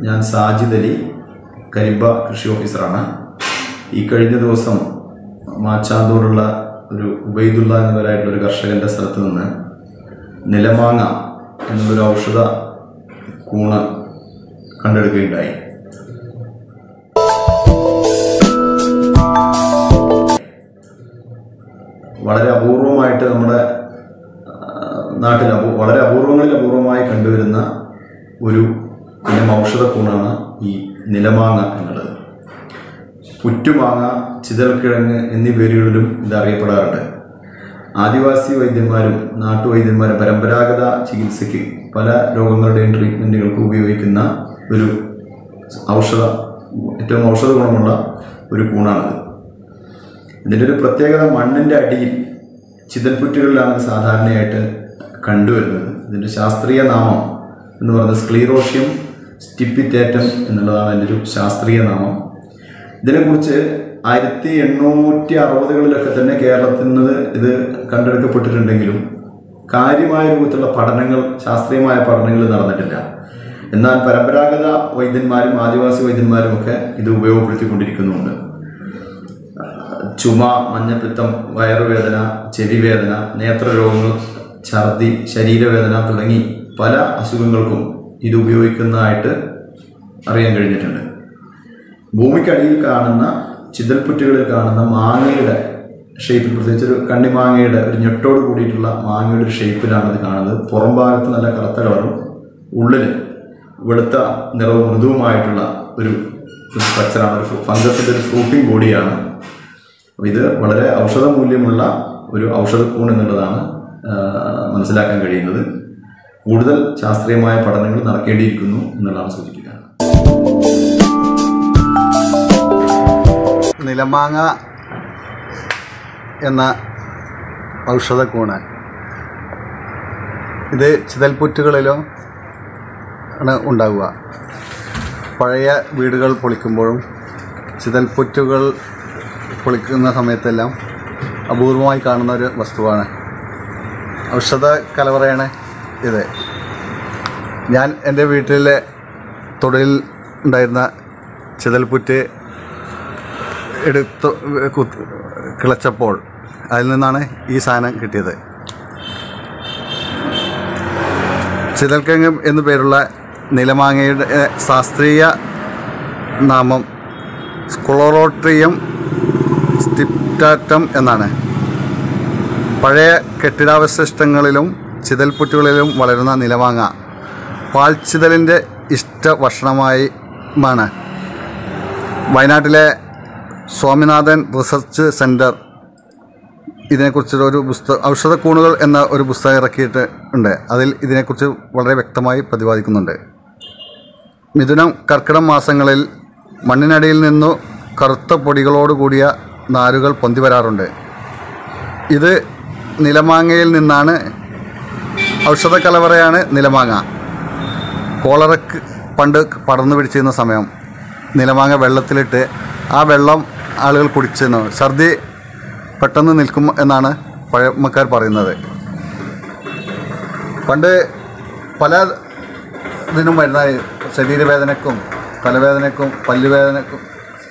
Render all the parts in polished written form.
ഞാൻ സാജിദ് അലി, കരിമ്പ കൃഷി ഓഫീസറാണ്. ഈ കഴിഞ്ഞ ദിവസം മാച്ചാന്തോടുള്ള ഒരു ഉബൈദുള്ള എന്നവരായിട്ടുള്ളൊരു കർഷകൻ്റെ സ്ഥലത്ത് നിന്ന് നിലമാങ്ങ എന്നുള്ളൊരു ഔഷധ കൂണ് കണ്ടെടുക്കുകയുണ്ടായി. വളരെ അപൂർവമായിട്ട് നമ്മുടെ നാട്ടിൽ വളരെ അപൂർവമായി കണ്ടുവരുന്ന ഒരു ഇനം ഔഷധ കൂണാണ് ഈ നിലമാങ്ങ എന്നുള്ളത്. പുറ്റുമാങ്ങ, ചിതൽക്കിഴങ്ങ് എന്നീ പേരുകളിലും ഇത് അറിയപ്പെടാറുണ്ട്. ആദിവാസി വൈദ്യന്മാരും നാട്ടുവൈദ്യന്മാരും പരമ്പരാഗത ചികിത്സയ്ക്ക് പല രോഗങ്ങളുടെയും ട്രീറ്റ്മെൻറ്റുകൾക്ക് ഉപയോഗിക്കുന്ന ഒരു ഏറ്റവും ഔഷധ ഗുണമുള്ള ഒരു കൂണാണിത്. ഇതിൻ്റെ ഒരു പ്രത്യേകത, മണ്ണിൻ്റെ അടിയിൽ ചിതൽപുറ്റുകളിലാണ് സാധാരണയായിട്ട് കണ്ടുവരുന്നത്. ഇതിൻ്റെ ശാസ്ത്രീയ നാമം എന്ന് പറയുന്നത് സ്ക്ലീറോഷ്യം സ്റ്റിപ്പിറ്റേറ്റം എന്നുള്ളതാണ് അതിൻ്റെ ഒരു ശാസ്ത്രീയ നാമം. ഇതിനെക്കുറിച്ച് 1860കളിലൊക്കെ തന്നെ കേരളത്തിൽ നിന്ന് ഇത് കണ്ടെടുക്കപ്പെട്ടിട്ടുണ്ടെങ്കിലും കാര്യമായ രൂപത്തിലുള്ള പഠനങ്ങൾ, ശാസ്ത്രീയമായ പഠനങ്ങൾ നടന്നിട്ടില്ല. എന്നാൽ പരമ്പരാഗത വൈദ്യന്മാരും ആദിവാസി വൈദ്യന്മാരും ഒക്കെ ഇത് ഉപയോഗപ്പെടുത്തിക്കൊണ്ടിരിക്കുന്നുണ്ട്. ചുമ, മഞ്ഞപ്പിത്തം, വയറുവേദന, ചെവിവേദന, നേത്രരോഗങ്ങൾ, ഛർദി, ശരീരവേദന തുടങ്ങി പല അസുഖങ്ങൾക്കും ഇത് ഉപയോഗിക്കുന്നതായിട്ട് അറിയാൻ കഴിഞ്ഞിട്ടുണ്ട്. ഭൂമിക്കടിയിൽ കാണുന്ന ചിതൽപുറ്റുകളിൽ കാണുന്ന മാങ്ങയുടെ ഷേപ്പിൽ, പ്രത്യേകിച്ച് ഒരു കണ്ണിമാങ്ങയുടെ ഒരു ഞെട്ടോട് കൂടിയിട്ടുള്ള മാങ്ങയുടെ ഒരു ഷേപ്പിലാണ് ഇത് കാണുന്നത്. പുറം ഭാഗത്ത് നല്ല കറുത്ത കളറും ഉള്ളിൽ വെളുത്ത നിറവും മൃദുവുമായിട്ടുള്ള ഒരു സ്ട്രക്ചറാണ്. ഒരു ഫംഗസിൻ്റെ ഒരു ഫ്രൂട്ടിംഗ് ബോഡിയാണ്. അപ്പോൾ ഇത് വളരെ ഔഷധ മൂല്യമുള്ള ഒരു ഔഷധക്കൂൺ എന്നുള്ളതാണ് മനസ്സിലാക്കാൻ കഴിയുന്നത്. കൂടുതൽ ശാസ്ത്രീയമായ പഠനങ്ങൾ നടക്കേണ്ടിയിരിക്കുന്നു എന്നുള്ളതാണ് സൂചിപ്പിക്കുക. നിലമാങ്ങ എന്ന ഔഷധക്കൂണ് ഇത് ചിതൽപുറ്റുകളിലും ആണ് ഉണ്ടാവുക. പഴയ വീടുകൾ പൊളിക്കുമ്പോഴും ചിതൽപുറ്റുകൾ പൊളിക്കുന്ന സമയത്തെല്ലാം അപൂർവമായി കാണുന്ന ഒരു വസ്തുവാണ്. ഔഷധ കലവറയാണ് ഇത്. ഞാൻ എൻ്റെ വീട്ടിലെ തൊടിയിൽ ഉണ്ടായിരുന്ന ചിതൽപുറ്റ് എടുത്ത് കിളച്ചപ്പോൾ അതിൽ നിന്നാണ് ഈ സാധനം കിട്ടിയത്. ചിതൽക്കിഴങ്ങ് എന്നു പേരുള്ള നിലമാങ്ങയുടെ ശാസ്ത്രീയ നാമം സ്ക്ലീറോഷ്യം സ്റ്റിപ്പിറ്റേറ്റം എന്നാണ്. പഴയ കെട്ടിടാവശിഷ്ടങ്ങളിലും ചിതൽപുറ്റുകളിലും വളരുന്ന നിലമാങ്ങ പാൽച്ചിതലിൻ്റെ ഇഷ്ടഭക്ഷണമാണ്. വയനാട്ടിലെ സ്വാമിനാഥൻ റിസർച്ച് സെൻറ്റർ ഇതിനെക്കുറിച്ചൊരു ഔഷധക്കൂണുകൾ എന്ന ഒരു പുസ്തകം ഇറക്കിയിട്ട് ഉണ്ട്. അതിൽ ഇതിനെക്കുറിച്ച് വളരെ വ്യക്തമായി പ്രതിപാദിക്കുന്നുണ്ട്. മിഥുനം, കർക്കിടകം മാസങ്ങളിൽ മണ്ണിനടിയിൽ നിന്നു കറുത്ത പൊടികളോടുകൂടിയ നാരുകൾ പൊന്തി വരാറുണ്ട്. ഇത് നിലമാങ്ങയിൽ നിന്നാണ്. ഔഷധ കലവറയാണ് നിലമാങ്ങ. കോളറയ്ക്ക് പണ്ട് പടർന്നു പിടിച്ചിരുന്ന സമയം നിലമാങ്ങ വെള്ളത്തിലിട്ട് ആ വെള്ളം ആളുകൾ കുടിച്ചിരുന്നു. ഛർദി പെട്ടെന്ന് നിൽക്കും എന്നാണ് പഴമക്കാർ പറയുന്നത്. പണ്ട് പല ഇതിനും വരുന്ന ശരീരവേദനക്കും തലവേദനക്കും പല്ലുവേദനക്കും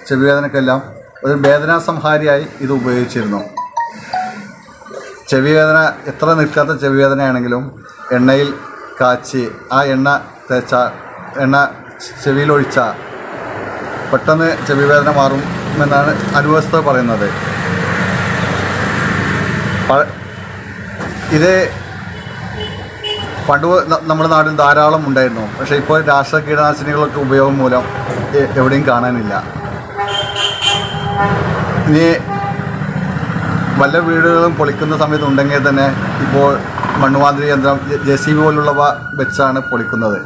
ചെവിവേദനക്കെല്ലാം ഒരു വേദനാസംഹാരിയായി ഇത് ഉപയോഗിച്ചിരുന്നു. ചെവിവേദന എത്ര നിൽക്കാത്ത ചെവിവേദനയാണെങ്കിലും എണ്ണയിൽ കാച്ചി ആ എണ്ണ ചെവിയിലൊഴിച്ചാൽ പെട്ടെന്ന് ചെവിവേദന മാറുമെന്നാണ് അനുഭവസ്ഥർ പറയുന്നത്. ഇത് പണ്ട് നമ്മുടെ നാട്ടിൽ ധാരാളം ഉണ്ടായിരുന്നു. പക്ഷേ ഇപ്പോൾ രാസ കീടനാശിനികളൊക്കെ ഉപയോഗം മൂലം എവിടെയും കാണാനില്ല. ഇനി വല്ല വീടുകളും പൊളിക്കുന്ന സമയത്ത് ഉണ്ടെങ്കിൽ തന്നെ ഇപ്പോൾ മണ്ണുമാതിരി യന്ത്രം JCB പോലുള്ളവ വെച്ചാണ് പൊളിക്കുന്നത്.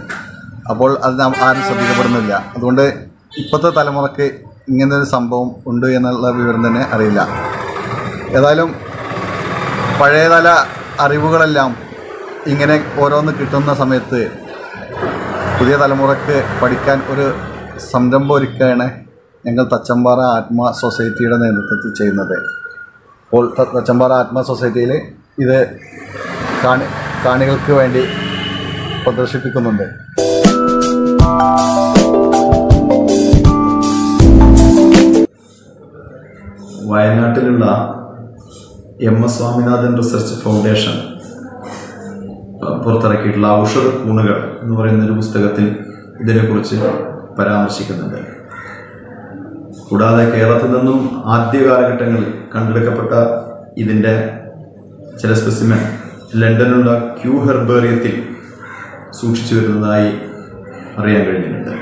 അപ്പോൾ അത് ആരും ശ്രദ്ധിക്കപ്പെടുന്നില്ല. അതുകൊണ്ട് ഇപ്പോഴത്തെ തലമുറയ്ക്ക് ഇങ്ങനൊരു സംഭവം ഉണ്ട് എന്നുള്ള വിവരം തന്നെ അറിയില്ല. ഏതായാലും പഴയകാല അറിവുകളെല്ലാം ഇങ്ങനെ ഓരോന്ന് കിട്ടുന്ന സമയത്ത് പുതിയ തലമുറയ്ക്ക് പഠിക്കാൻ ഒരു സംരംഭം ഒരുക്കുകയാണ് ഞങ്ങൾ തച്ചമ്പാറ ആത്മ സൊസൈറ്റിയുടെ നേതൃത്വത്തിൽ ചെയ്യുന്നത്. അപ്പോൾ തച്ചമ്പാറ ആത്മ സൊസൈറ്റിയിൽ ഇത് കാണികൾക്ക് വേണ്ടി പ്രദർശിപ്പിക്കുന്നുണ്ട്. വയനാട്ടിലുള്ള MS സ്വാമിനാഥൻ റിസർച്ച് ഫൗണ്ടേഷൻ പുറത്തിറക്കിയിട്ടുള്ള ഔഷധ കൂണുകൾ എന്ന് പറയുന്നൊരു പുസ്തകത്തിൽ ഇതിനെക്കുറിച്ച് പരാമർശിക്കുന്നുണ്ട്. കൂടാതെ കേരളത്തിൽ നിന്നും ആദ്യ കാലഘട്ടങ്ങളിൽ കണ്ടെടുക്കപ്പെട്ട ഇതിൻ്റെ ചില സ്പെസിമെൻ ലണ്ടനിലുള്ള ക്യൂ ഹെർബേറിയത്തിൽ സൂക്ഷിച്ചു വരുന്നതായി അറിയാൻ കഴിഞ്ഞിട്ടുണ്ട്.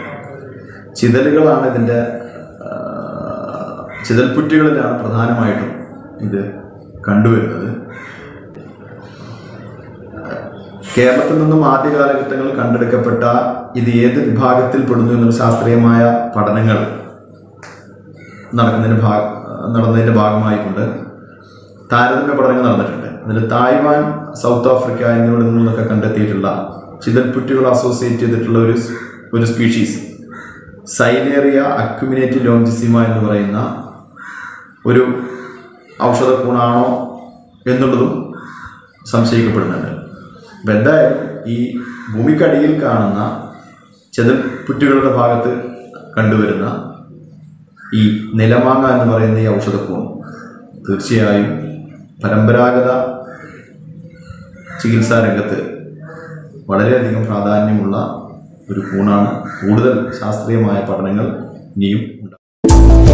ചിതലുകളാണ് ഇതിൻ്റെ ചിതൽപ്പുറ്റുകളിലാണ് പ്രധാനമായിട്ടും ഇത് കണ്ടുവരുന്നത്. കേരളത്തിൽ നിന്നും ആദ്യ കാലഘട്ടങ്ങളിൽ കണ്ടെടുക്കപ്പെട്ട ഇത് ഏത് വിഭാഗത്തിൽ പെടുന്നു എന്നുള്ള ശാസ്ത്രീയമായ പഠനങ്ങൾ നടന്നതിൻ്റെ ഭാഗമായിക്കൊണ്ട് താരതമ്യ പഠനങ്ങൾ നടന്നിട്ടുണ്ട്. അതിൽ തായ്വാൻ, സൗത്ത് ആഫ്രിക്ക എന്നിവിടെ നിന്നൊക്കെ കണ്ടെത്തിയിട്ടുള്ള ചിതൽപ്പുറ്റുകൾ അസോസിയേറ്റ് ചെയ്തിട്ടുള്ള ഒരു സ്പീഷീസ് സൈലേറിയ അക്യുമിനേറ്റി ലോഞ്ചിസിമ എന്ന് പറയുന്ന ഒരു ഔഷധക്കൂണാണോ എന്നുള്ളതും സംശയിക്കപ്പെടുന്നുണ്ട്. അപ്പം എന്തായാലും ഈ ഭൂമിക്കടിയിൽ കാണുന്ന ചിതൽപ്പുറ്റുകളുടെ ഭാഗത്ത് കണ്ടുവരുന്ന ഈ നിലമാങ്ങ എന്ന് പറയുന്ന ഈ ഔഷധക്കൂൺ തീർച്ചയായും പരമ്പരാഗത ചികിത്സാ രംഗത്ത് വളരെയധികം പ്രാധാന്യമുള്ള ഒരു കൂണാണ്. കൂടുതൽ ശാസ്ത്രീയമായ പഠനങ്ങൾ ഇനിയും ഉണ്ടാകും.